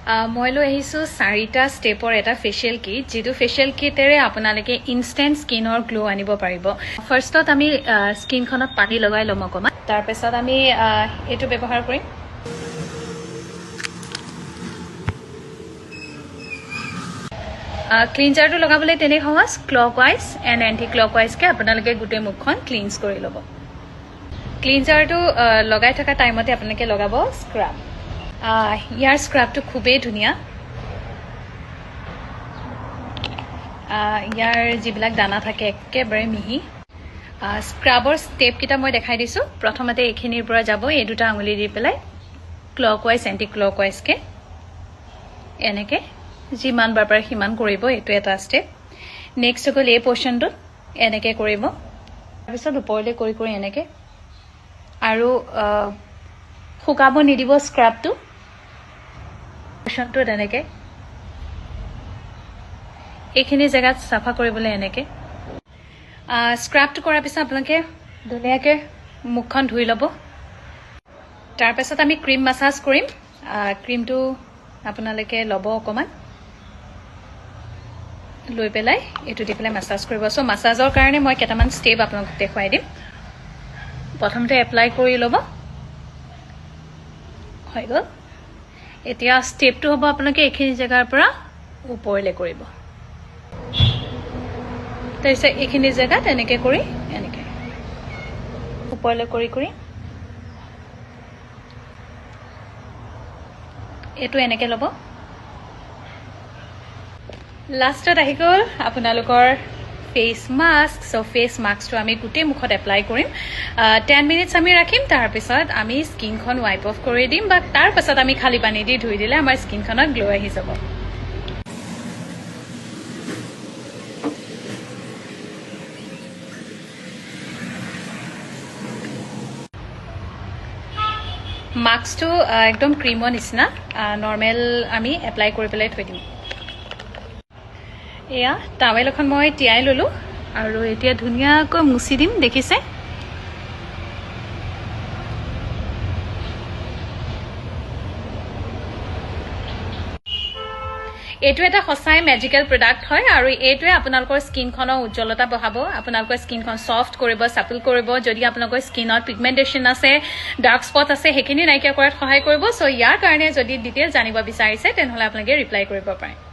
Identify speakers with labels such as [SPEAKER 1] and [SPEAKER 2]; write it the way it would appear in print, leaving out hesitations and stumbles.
[SPEAKER 1] মই লৈ আহিছো 4টা ষ্টেপৰ এটা ফেচিয়েল কিট যেটো ফেচিয়েল কিটেৰে আপোনালোকে ইনষ্টেন্ট স্কিনৰ গ্লো আনিব পাৰিব ফাৰ্ষ্টত আমি স্কিনখনত পানী লগাই লম অকমান তাৰ পিছত আমি এটো ব্যৱহাৰ কৰিম ক্লিনজাৰটো লগাবলৈ তেনে সহজ ক্লকৱাইজ এণ্ড এণ্টি ক্লকৱাইজকে আপোনালোকে গোটেই মুখখন ক্লিনজ কৰি ল'ব ক্লিনজাৰটো লগাই থকা টাইমতে আপোনালোকে লগাব স্ক্ৰাব ইয়াৰ স্ক্ৰাবটো খুবেই ধুনীয়া ইয়াৰ যিবিলাক দানা থাকে একেবাৰে মিহি স্ক্ৰাবৰ ষ্টেপ কিটা মই দেখাই দিছো প্ৰথমতে এখিনিৰ পৰা যাব এই দুটা আঙুলি দি পেলাই ক্লকৱাইজ এণ্টি ক্লকৱাইজকে এনেকে যিমান বাৰ পাৰে সিমান কৰিব এটো এটা ষ্টেপ নেক্সট হ'ল এই পোৰ্শনটো এনেকে কৰিব তাৰপিছত ওপৰলৈ কৰি কৰি এনেকে আৰু শুকাব নিদিব স্ক্ৰাবটো পোৰ্শনটো এনেকে এইখিনি জেগাত সাফা কৰিবলৈ এনেকে স্ক্ৰাবটো কৰাৰ পিছত আপোনালোকে ধুনীয়াকৈ মুখখন ধুই ল'ব তাৰ পিছত আমি ক্ৰীম মাসাজ কৰিম ক্ৰীমটো আপোনালোকে ল'ব অকমান লৈ পেলাই এটো দি পেলাই মাসাজ কৰিব সো মাসাজৰ কাৰণে মই কেটামান ষ্টেপ আপোনালোকক দেখুৱাই দিম প্ৰথমতে এপ্লাই কৰি ল'ব হৈ গ'ল এতিয়া ষ্টেপটো হ'ব আপোনালোকে এইখিনি জেগাৰ পৰা ওপৰলৈ কৰিব তাৰপিছত এইখিনি জেগাত এনেকে কৰি এনেকে ওপৰলৈ কৰি কৰি এটো এনেকে ল'ব লাষ্টত আহি গ'ল আপোনালোকৰ ফেস মাস্ক সো ফেস মাস্কটো আমি গুটেই মুখত এপ্লাই কৰিম 10 মিনিটস আমি ৰাখিম তাৰ পিছত আমি স্কিনখন ওয়াইপ অফ কৰি দিম বা তাৰ পিছত আমি খালি পানী দি ধুই দিলে আমাৰ স্কিনখনত গ্লো আহি যাব মাস্কটো একদম ক্ৰীমৰ নিচিনা নৰ্মেল আমি এপ্লাই কৰি পেলাই থৈ দিম এয়া টাৱেল এখন মই তিয়াই ললো আৰু এতিয়া ধুনীয়াকৈ মুছি দিম দেখিছে এটো এটা সঁচাই ম্যাজিক্যাল প্ৰডাক্ট হয় আৰু এটোৱে আপোনালোকৰ স্কিনখনৰ উজ্জ্বলতা বঢ়াব আপোনালোকৰ স্কিনখন সফট কৰিব সাপল কৰিব যদি আপোনালোকৰ স্কিনত পিগমেন্টেশন আছে ডাৰ্ক স্পট আছে হেখিনি নাইকিয়া কৰাত সহায় কৰিব সো ইয়াৰ কাৰণে যদি ডিটেইলছ জানিব বিচাৰিছে তেনহলে আপোনালোকে ৰিপ্লাই কৰিব পাৰে